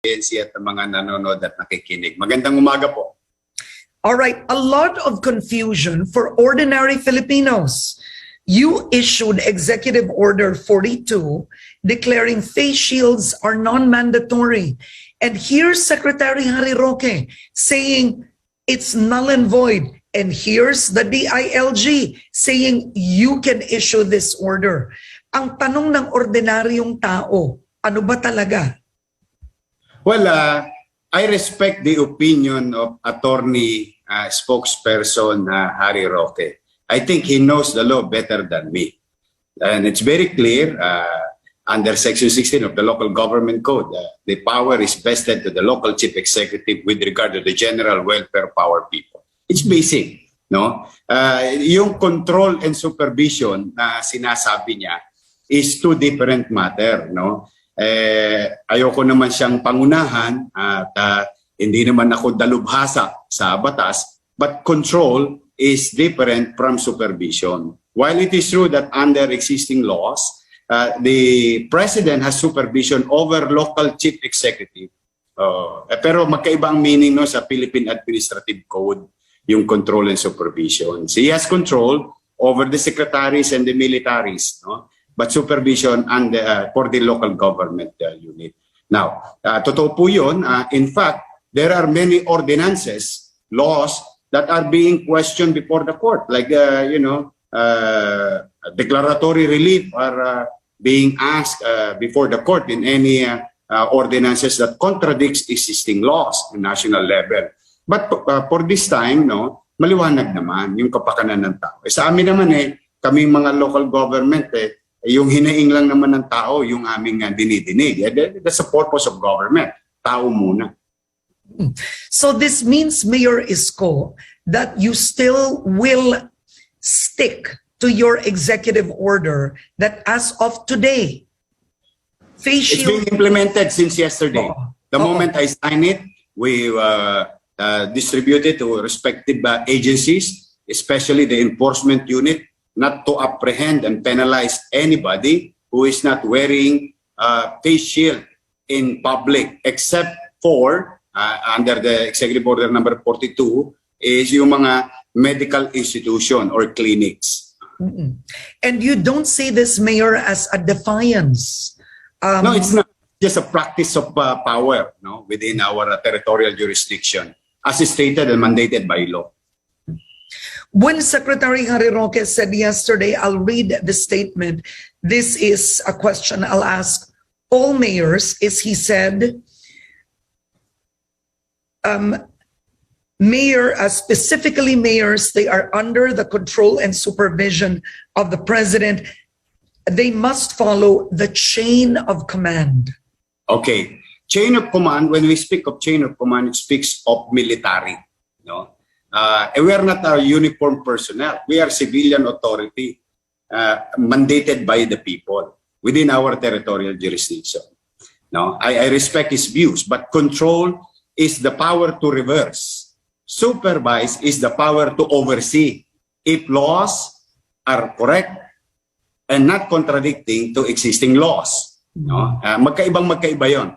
at mga nanonood at nakikinig. Magandang umaga po. All right, a lot of confusion for ordinary Filipinos. You issued Executive Order 42 declaring face shields are non-mandatory. And here's Secretary Roque saying it's null and void. And here's the DILG saying you can issue this order. Ang tanong ng ordinaryong tao, ano ba talaga? Well, I respect the opinion of attorney spokesperson Harry Roque. I think he knows the law better than me. And it's very clear under Section 16 of the Local Government Code, the power is vested to the local chief executive with regard to the general welfare of our people. It's basic, no? Yung control and supervision na sinasabi niya is two different matter, no? Ayoko naman siyang pangunahan at hindi naman ako dalubhasa sa batas, but control is different from supervision. While it is true that under existing laws, the president has supervision over local chief executive. Pero magkaiba ang meaning no, sa Philippine Administrative Code, yung control and supervision. So he has control over the secretaries and the militaries, no? But supervision and for the local government unit. Now, totoo po yun. In fact, there are many ordinances, laws that are being questioned before the court, like declaratory relief are being asked before the court in any ordinances that contradicts existing laws in national level. But for this time, no, maliwanag naman yung kapakanan ng tao. Sa amin naman kaming mga local government yung hinaing lang naman ng tao yung aming dinidinig. That's the purpose of government. Tao muna. So this means, Mayor Isko, that you still will stick to your executive order that as of today, face shield... It's being implemented since yesterday. The moment I sign it, we distribute it to respective agencies, especially the enforcement unit, not to apprehend and penalize anybody who is not wearing face shield in public, except for under the Executive Order number 42 is yung mga medical institution or clinics. And you don't see this, Mayor, as a defiance. No, it's not just a practice of power, no, within our territorial jurisdiction, as stated and mandated by law. When Secretary Roque said yesterday, I'll read the statement. This is a question I'll ask all mayors. He said, specifically mayors, they are under the control and supervision of the president. They must follow the chain of command. Okay. Chain of command, when we speak of chain of command, it speaks of military. No? We are not a uniformed personnel. We are civilian authority mandated by the people within our territorial jurisdiction. No? I respect his views, but control is the power to reverse. Supervise is the power to oversee if laws are correct and not contradicting to existing laws. No? Magkaiba yon.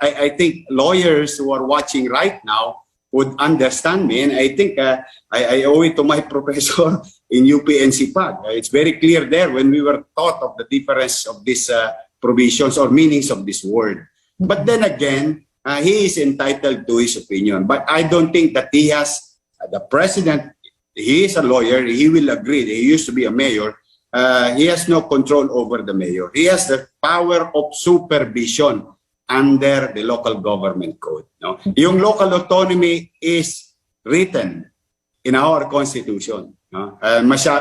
I think lawyers who are watching right now would understand me, and I think I owe it to my professor in UPNC PAG. It's very clear there when we were taught of the difference of these provisions or meanings of this word. But then again, he is entitled to his opinion. But I don't think that he has, the president, he is a lawyer, he will agree, he used to be a mayor, he has no control over the mayor. He has the power of supervision under the local government code. No? Yung local autonomy is written in our constitution. No?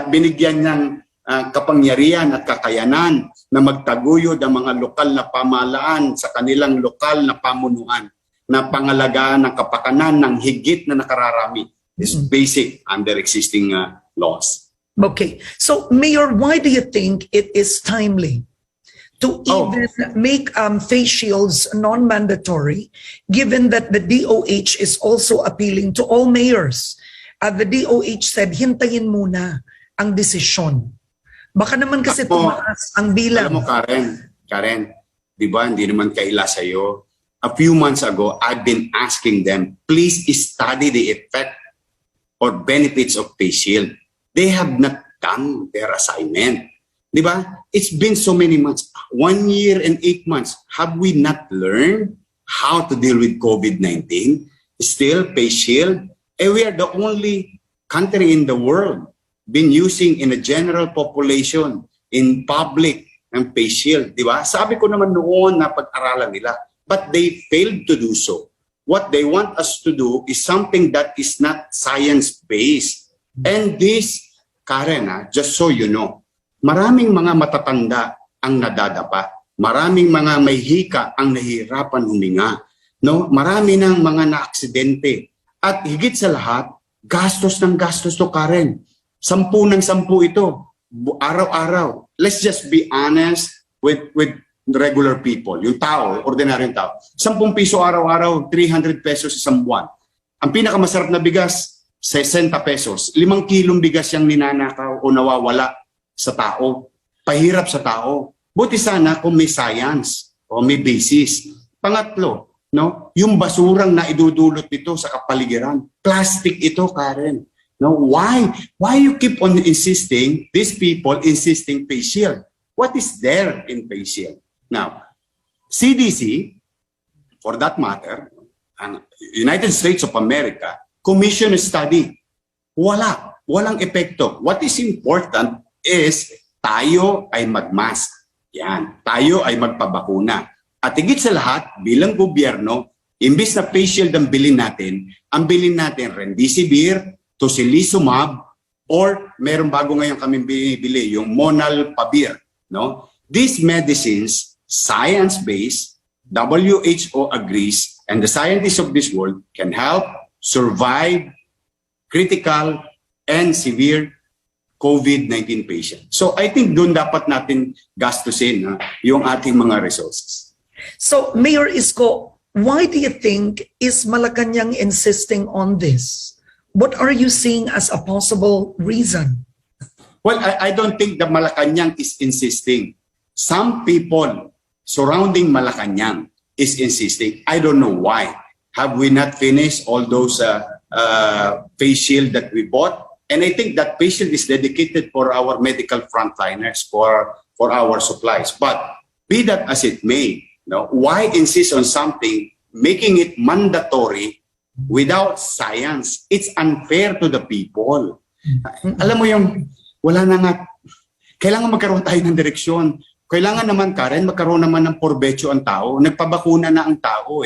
Binigyan ng kapangyarihan at kakayanan na magtaguyod ang mga lokal na pamahalaan sa kanilang lokal na pamunuan na pangalagaan ng kapakanan ng higit na nakararami. Is basic under existing laws. Okay. So, Mayor, why do you think it is timely to even make face shields non-mandatory, given that the DOH is also appealing to all mayors? The DOH said, hintayin muna ang desisyon. Baka naman kasi tumaas ang bilang. Alam mo, Karen, di ba, hindi naman kaila sa'yo a few months ago, I've been asking them, please study the effect or benefits of face shield. They have not done their assignment. Di ba? It's been so many months, 1 year and 8 months. Have we not learned how to deal with COVID-19? Still, face shield. And we are the only country in the world been using in a general population, in public, ng face shield. Di ba? Sabi ko naman noon na pag-aralan nila. But they failed to do so. What they want us to do is something that is not science-based. And this, Karen, just so you know, maraming mga matatanda ang nadadapa. Maraming mga may hika ang nahihirapan huminga. No? Marami ng mga na-aksidente. At higit sa lahat, gastos ng gastos to, Karen. 10 ng 10 ito. Araw-araw. Let's just be honest with regular people. Yung tao, ordinaryong tao. 10 piso araw-araw, 300 pesos isang buwan. Ang pinakamasarap na bigas, 60 pesos. 5 kilong bigas yung ninanakaw o nawawala sa tao. Pahirap sa tao. Buti sana kung may science o may basis. Pangatlo, no, yung basurang na idudulot nito sa kapaligiran. Plastic ito, Karen. No, why you keep on insisting, these people insisting face shield? What is there in face shield? Now, CDC, for that matter, and United States of America, commission a study. Walang epekto. What is important is tayo ay magmask. Yan. Tayo ay magpabakuna. At higit sa lahat, bilang gobyerno, imbis na face shield ang bilhin natin remdesivir, tocilizumab, or meron bago ngayon kami binibili, yung Monalpavir. No? These medicines, science-based, WHO agrees, and the scientists of this world can help survive critical and severe COVID-19 patients. So I think doon dapat natin gastusin yung ating mga resources. So, Mayor Isko, why do you think is Malacañang insisting on this? What are you seeing as a possible reason? Well, I don't think that Malacañang is insisting. Some people surrounding Malacañang is insisting. I don't know why. Have we not finished all those face shield that we bought? And I think that face shield is dedicated for our medical frontliners, for our supplies. But be that as it may, why insist on something, making it mandatory without science? It's unfair to the people. Alam mo yung, wala na nga, kailangan magkaroon tayo ng direksyon. Kailangan naman, Karen, magkaroon naman ng porbetsyo ang tao. Nagpabakuna na ang tao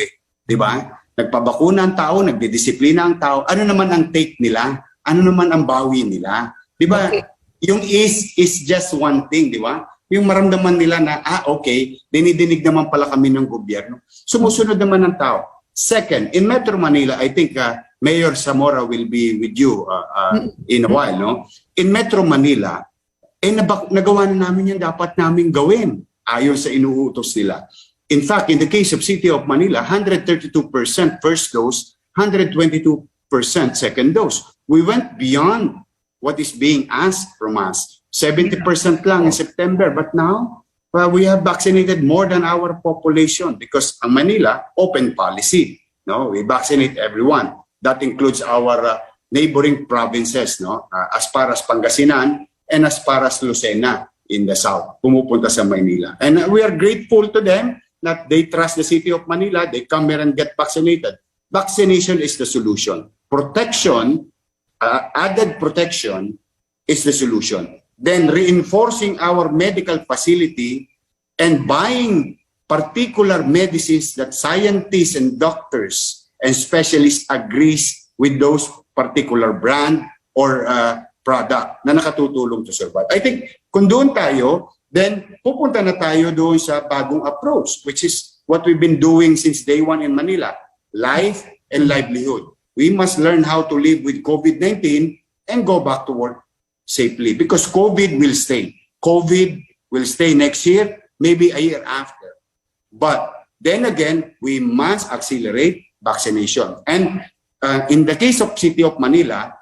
Di ba? Nagpabakuna ang tao, nagdidisiplina ang tao. Ano naman ang take nila? Ano naman ang bawi nila? Di ba? Okay. Yung is just one thing, di ba? Yung maramdaman nila na, okay, dinidinig naman pala kami ng gobyerno. Sumusunod naman ng tao. Second, in Metro Manila, I think Mayor Zamora will be with you in a while, no? In Metro Manila, nagawa na namin yung dapat namin gawin ayon sa inuutos nila. In fact, in the case of City of Manila, 132% first dose, 122% second dose. We went beyond what is being asked from us. 70% lang in September, but now we have vaccinated more than our population because Manila, open policy. No, we vaccinate everyone. That includes our neighboring provinces, as far as Pangasinan and as far as Lucena in the south, pumupunta sa Maynila. And we are grateful to them that they trust the City of Manila. They come here and get vaccinated. Vaccination is the solution. Protection, added protection is the solution. Then reinforcing our medical facility and buying particular medicines that scientists and doctors and specialists agrees with those particular brand or product na nakatutulong to survive. I think kung doon tayo, then pupunta na tayo doon sa bagong approach, which is what we've been doing since day one in Manila, life and livelihood. We must learn how to live with COVID-19 and go back to work safely because COVID will stay. COVID will stay next year, maybe a year after. But then again, we must accelerate vaccination. And in the case of City of Manila,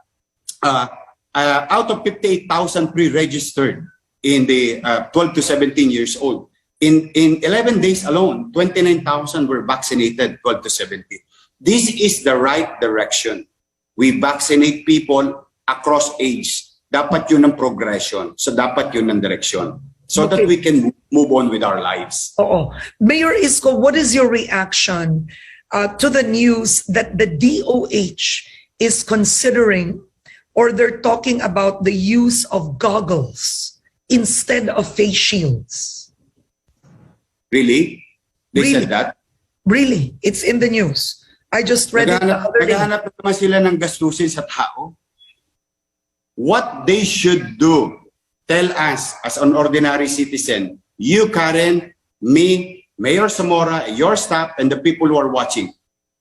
out of 58,000 pre-registered in the 12 to 17 years old, In 11 days alone, 29,000 were vaccinated, 12 to 17. This is the right direction. We vaccinate people across age. Dapat yun ang progression. So dapat yun ang direction. So that we can move on with our lives. Oo. Mayor Isko, what is your reaction to the news that the DOH is considering, or they're talking about the use of goggles instead of face shields? Really? They said that? Really? It's in the news. I just read it the other day. Naghahanap naman sila ng gastusin sa tao. What they should do, tell us as an ordinary citizen, you, Karen, me, Mayor Zamora, your staff, and the people who are watching,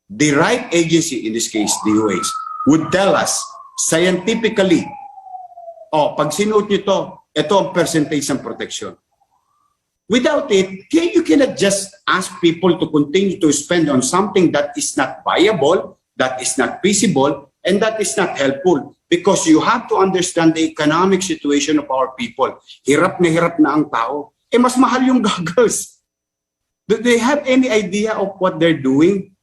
the right agency, in this case, DOH, would tell us scientifically, pag sinuot nyo to, ito ang percentage ng protection. Without it, you cannot just ask people to continue to spend on something that is not viable, that is not feasible, and that is not helpful. Because you have to understand the economic situation of our people. Hirap na ang tao. Mas mahal yung goggles. Do they have any idea of what they're doing?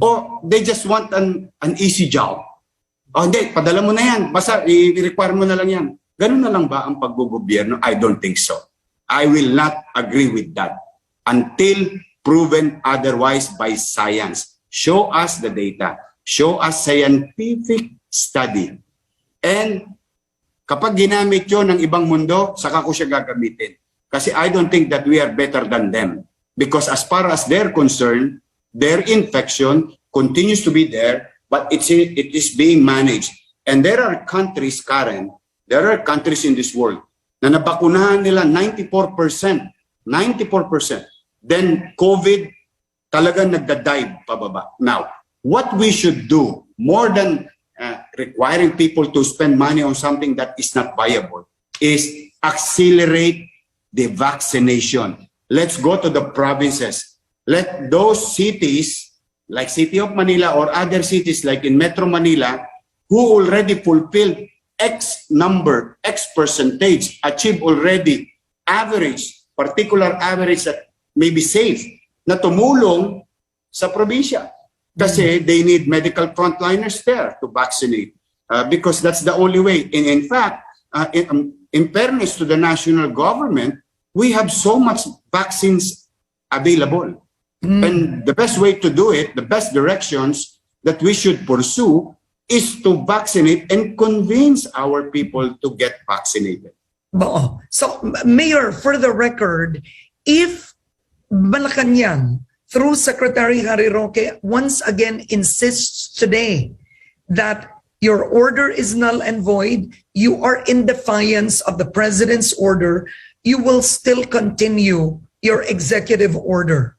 Or they just want an easy job? Hindi, padala mo na yan. Basta i-require mo na lang yan. Ganun na lang ba ang paggogobyerno? I don't think so. I will not agree with that until proven otherwise by science. Show us the data. Show us scientific study. And kapag ginamit yun ng ibang mundo, saka ko siya gagamitin. Kasi I don't think that we are better than them. Because as far as they're concerned, their infection continues to be there, but it is being managed. And there are countries, Karen, there are countries in this world na nabakunahan nila 94%. Then COVID talagang nagda-dive pababa. Now, what we should do, more than requiring people to spend money on something that is not viable, is accelerate the vaccination. Let's go to the provinces. Let those cities, like City of Manila or other cities like in Metro Manila, who already fulfilled X number, X percentage, achieve already particular average that may be safe, na tumulong sa probinsya. Kasi they need medical frontliners there to vaccinate because that's the only way. And in fact, in fairness to the national government, we have so much vaccines available. And the best way to do it, the best directions that we should pursue is to vaccinate and convince our people to get vaccinated. So, Mayor, for the record, if Malacañang, through Secretary Harry Roque, once again insists today that your order is null and void, you are in defiance of the President's order, you will still continue your executive order?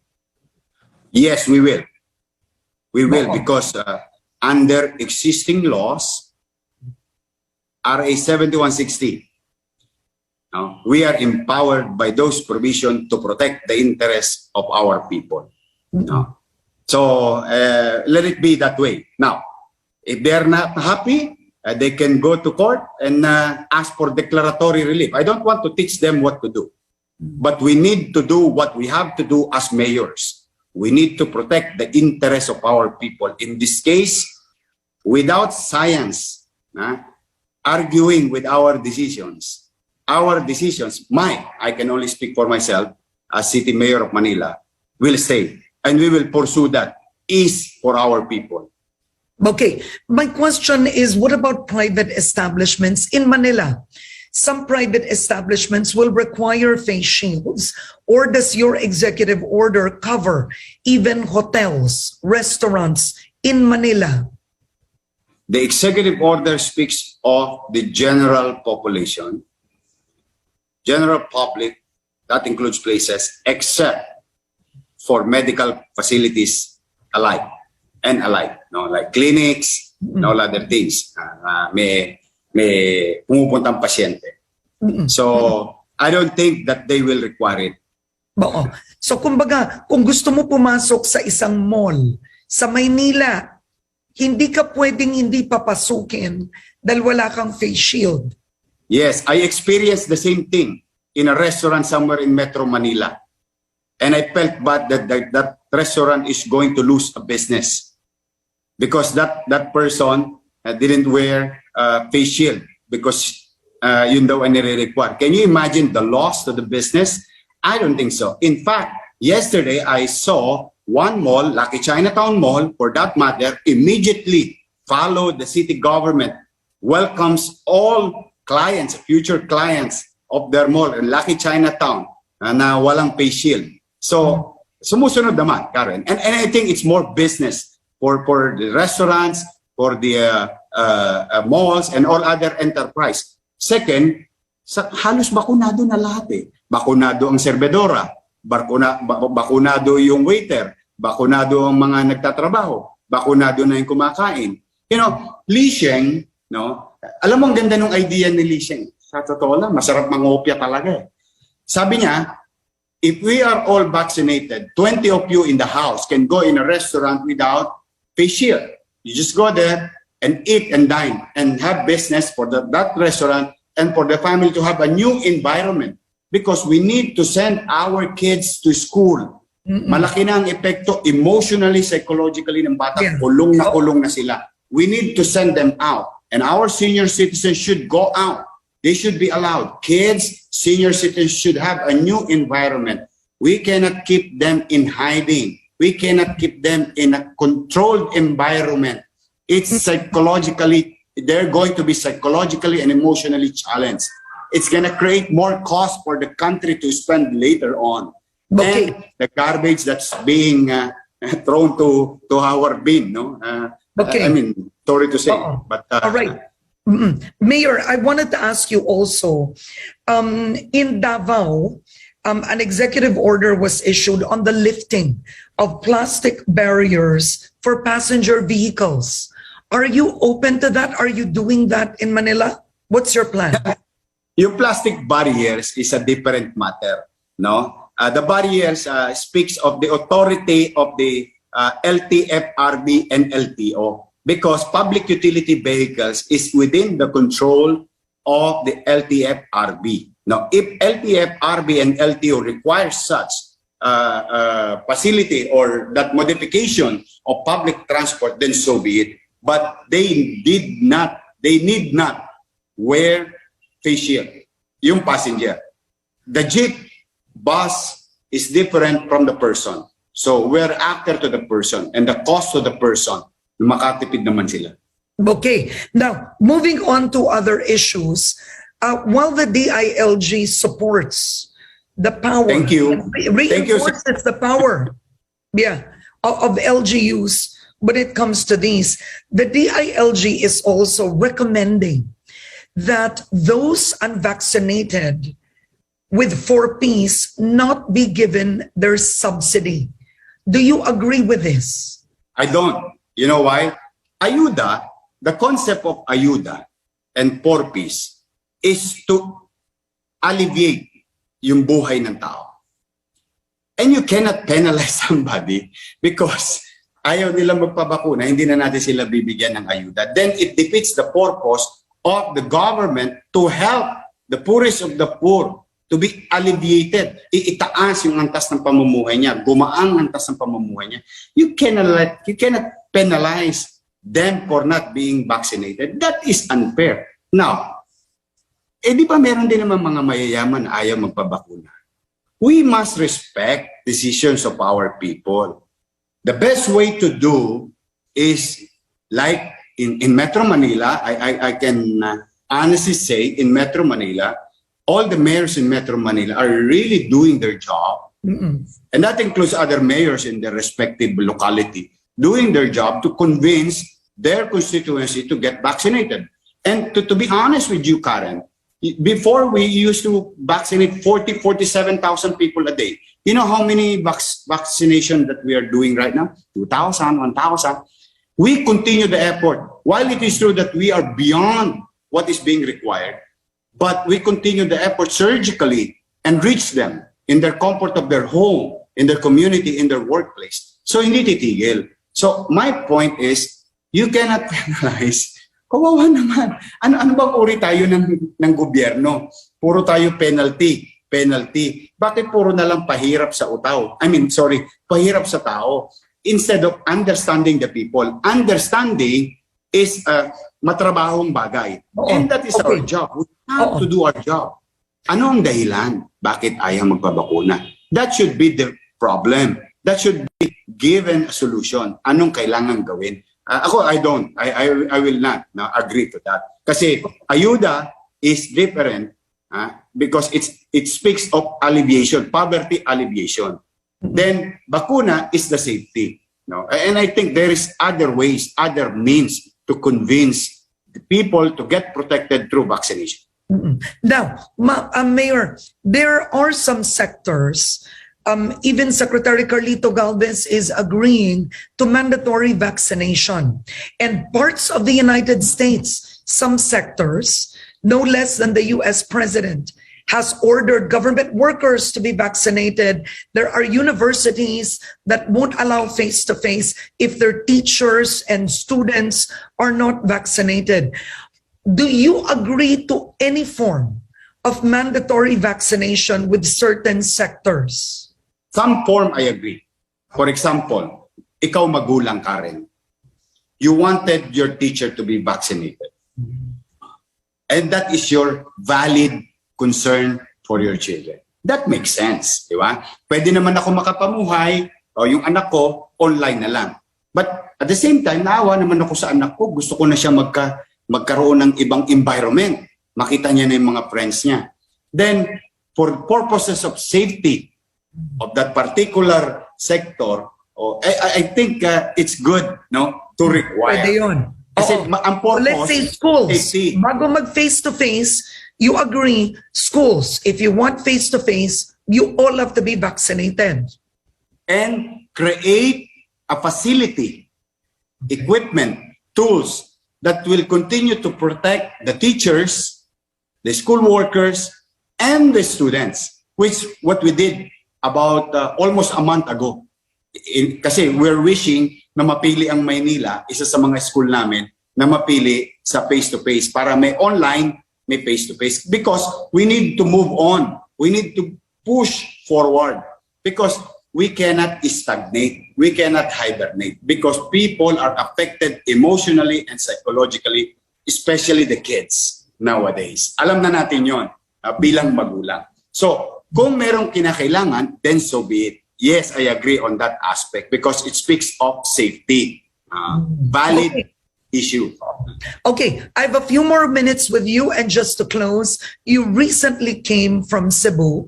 Yes, we will. We will because under existing laws, RA 7160, we are empowered by those provisions to protect the interests of our people. So let it be that way. Now, if they're not happy, they can go to court and ask for declaratory relief. I don't want to teach them what to do, but we need to do what we have to do as mayors. We need to protect the interests of our people. In this case, without science arguing with our decisions, I can only speak for myself as City Mayor of Manila, will stay. And we will pursue that is for our people. Okay, my question is, what about private establishments in Manila? Some private establishments will require face shields, or does your executive order cover even hotels, restaurants in Manila? The executive order speaks of the general population, general public, that includes places, except for medical facilities alike, like clinics, and all other things. May pumupuntang pasyente. So, I don't think that they will require it. So, kumbaga, kung gusto mo pumasok sa isang mall sa Maynila, hindi ka pwedeng hindi papasukin dahil wala kang face shield. Yes, I experienced the same thing in a restaurant somewhere in Metro Manila. And I felt bad that that restaurant is going to lose a business because that person didn't wear face shield because yun daw ang nire-require. Can you imagine the loss to the business? I don't think so. In fact, yesterday I saw one mall, Lucky Chinatown Mall, for that matter, immediately followed the city government, welcomes all clients, future clients of their mall in Lucky Chinatown na walang face shield. So, sumusunod naman, Karen. And I think it's more business for the restaurants, for the malls, and all other enterprise. Second, halos bakunado na lahat eh. Bakunado ang serbedora, bakunado yung waiter, bakunado ang mga nagtatrabaho, bakunado na yung kumakain. You know, Li Sheng, no? Alam mo ang ganda ng idea ni Li Sheng. Sa totoo lang, masarap mangopya talaga eh. Sabi niya, if we are all vaccinated, 20 of you in the house can go in a restaurant without face shield. You just go there and eat and dine and have business for that restaurant and for the family to have a new environment. Because we need to send our kids to school. Malaki na ang epekto emotionally, psychologically ng bata. Yeah. Kulong na sila. We need to send them out. And our senior citizens should go out. They should be allowed. Kids, senior citizens should have a new environment. We cannot keep them in hiding. We cannot keep them in a controlled environment. It's psychologically, they're going to be psychologically and emotionally challenged. It's going to create more cost for the country to spend later on. Okay. And the garbage that's being thrown to our bin, no? Okay. I mean, sorry to say, but all right. Mayor, I wanted to ask you also, in Davao, an executive order was issued on the lifting of plastic barriers for passenger vehicles. Are you open to that? Are you doing that in Manila? What's your plan? Yung plastic barriers is a different matter, no? The barriers speaks of the authority of the LTFRB and LTO because public utility vehicles is within the control of the LTFRB. Now, if LTFRB and LTO require such facility or that modification of public transport, then so be it. But they need not wear face shield, yung passenger. The jeep, bus is different from the person. So we're after to the person and the cost to the person, makatipid naman sila. Okay. Now, moving on to other issues, while the DILG supports the power, Thank you. Reinforces the power, of LGUs when it comes to these, the DILG is also recommending that those unvaccinated with 4Ps not be given their subsidy. Do you agree with this? I don't. You know why? Ayuda, the concept of ayuda and 4Ps is to alleviate yung buhay ng tao. And you cannot penalize somebody because ayaw nila magpabakuna, hindi na natin sila bibigyan ng ayuda. Then it defeats the purpose of the government to help the poorest of the poor to be alleviated. Itaas yung antas ng pamumuhay niya, gumaan ang antas ng pamumuhay niya. You cannot penalize them for not being vaccinated. That is unfair. Now, di ba meron din naman mga mayayaman na ayaw magpabakuna? We must respect decisions of our people. The best way to do is like in Metro Manila, I can honestly say in Metro Manila, all the mayors in Metro Manila are really doing their job. And that includes other mayors in their respective locality, doing their job to convince their constituency to get vaccinated. And to be honest with you, Karen, before we used to vaccinate 47,000 people a day. You know how many vaccination that we are doing right now? 2,000, 1,000. We continue the effort. While it is true that we are beyond what is being required, but we continue the effort surgically and reach them in their comfort of their home, in their community, in their workplace. So hindi titigil. So my point is, you cannot penalize. Kawawa naman. Ano bang uri tayo ng gobyerno? Puro tayo penalty penalty. Bakit puro na lang pahirap sa utaw? Pahirap sa tao. Instead of understanding the people. Understanding is matrabahong bagay. And that is our job. We have to do our job. Ano ang dahilan? Bakit ayaw magpabakuna? That should be the problem. That should be given a solution. Anong kailangan gawin? Ako, I will not agree to that. Kasi ayuda is different because it speaks of alleviation, poverty alleviation. Then bakuna is the safety. No? And I think there is other ways, other means to convince the people to get protected through vaccination. Now, Mayor, there are some sectors, even Secretary Carlito Galvez is agreeing to mandatory vaccination. And parts of the United States, some sectors, no less than the US president, has ordered government workers to be vaccinated. There are universities that won't allow face-to-face if their teachers and students are not vaccinated. Do you agree to any form of mandatory vaccination with certain sectors? Some form, I agree. For example, ikaw magulang, Karen. You wanted your teacher to be vaccinated. And that is your valid concern for your children. That makes sense, di ba? Pwede naman ako makapamuhay o yung anak ko, online na lang. But at the same time, naawa naman ako sa anak ko. Gusto ko na siya magkaroon ng ibang environment. Makita niya na yung mga friends niya. Then, for purposes of safety of that particular sector, I think it's good to require. Pwede yun. Kasi ang purpose, let's say schools. safety. Bago mag face-to-face, you agree, schools, if you want face-to-face, you all have to be vaccinated. And create a facility, equipment, tools that will continue to protect the teachers, the school workers, and the students, which what we did about almost a month ago. Kasi we're wishing na mapili ang Maynila, isa sa mga school namin, na mapili sa face-to-face para may online, may face-to-face. Because we need to move on. We need to push forward. Because we cannot stagnate. We cannot hibernate. Because people are affected emotionally and psychologically, especially the kids nowadays. Alam na natin yon bilang magulang. So, kung merong kinakailangan, then so be it. Yes, I agree on that aspect because it speaks of safety. Valid issue. Okay, I have a few more minutes with you, and just to close, you recently came from Cebu,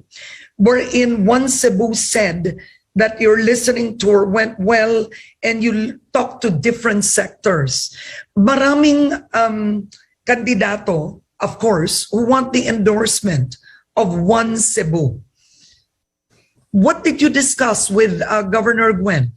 wherein one Cebu said that your listening tour went well and you talked to different sectors. Maraming kandidato, of course, who want the endorsement of one Cebu. What did you discuss with Governor Gwen?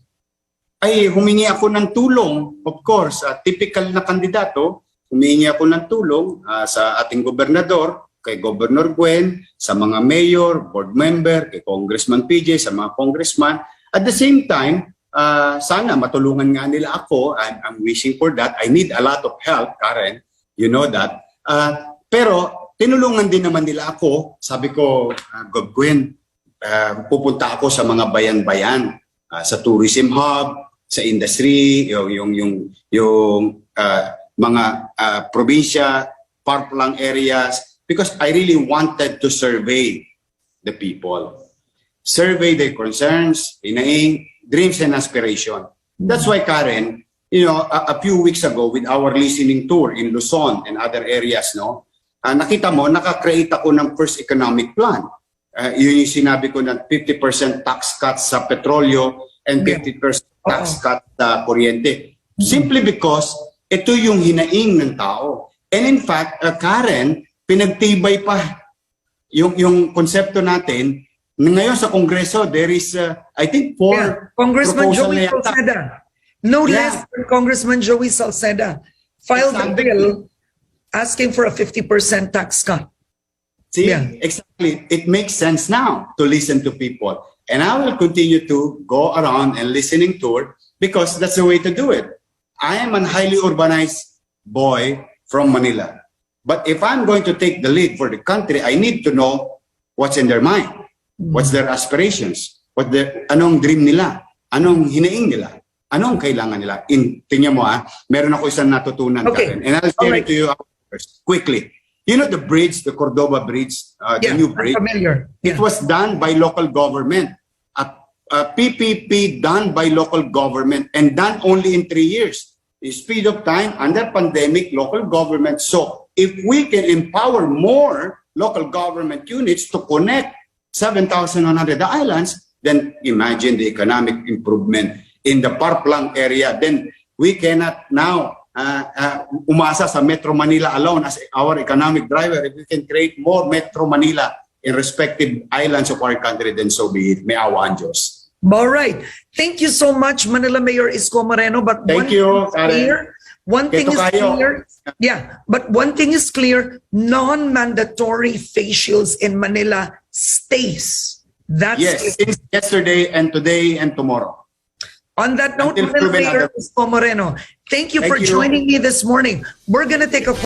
Ay, humingi ako ng tulong. Of course, typical na kandidato, humingi ako ng tulong sa ating gobernador, kay Governor Gwen, sa mga mayor, board member, kay Congressman PJ, sa mga congressman. At the same time, sana matulungan nga nila ako. I'm wishing for that. I need a lot of help, Karen. You know that. Pero tinulungan din naman nila ako. Sabi ko, Gov Gwen, pupunta ako sa mga bayan-bayan, sa tourism hub, sa industry, yung mga probinsya, far-flung areas, because I really wanted to survey the people. Survey their concerns, inaing, dreams and aspiration. That's why, Karen, a few weeks ago with our listening tour in Luzon and other areas, nakita mo, naka-create ako ng first economic plan. Yun yung sinabi ko na 50% tax cuts sa petrolyo and 50% tax cut sa kuryente. Simply because ito yung hinaing ng tao. And in fact, Karen, pinagtibay pa yung konsepto natin. Ngayon sa Kongreso, there is, I think, 4 Congressman proposal Joey na yata. Salceda. No less than Congressman Joey Salceda filed a bill asking for a 50% tax cut. See, exactly. It makes sense now to listen to people. And I will continue to go around and listening tour because that's the way to do it. I am a highly urbanized boy from Manila. But if I'm going to take the lead for the country, I need to know what's in their mind, what's their aspirations, anong dream nila, anong hinaing nila, anong kailangan nila. Tingnan mo meron ako isang natutunan, Karen, and I'll share it to you first, quickly. You know the bridge, the Cordova Bridge, the new bridge? I'm familiar. Yeah. It was done by local government. A PPP done by local government and done only in 3 years. The speed of time under pandemic, local government. So if we can empower more local government units to connect 7,100 islands, then imagine the economic improvement in the Parplang area. Then we cannot now umasa sa Metro Manila alone as our economic driver. If we can create more Metro Manila in respective islands of our country, then so be it. May awa ang Diyos. All right. Thank you so much, Manila Mayor Isko Moreno. But Thank you, Karen. One thing is clear. Yeah, but one thing is clear: non-mandatory face shields in Manila stays. That's yes, since yesterday and today and tomorrow. On that note, Manila Mayor Isko Moreno, thank you for joining me this morning. We're gonna take a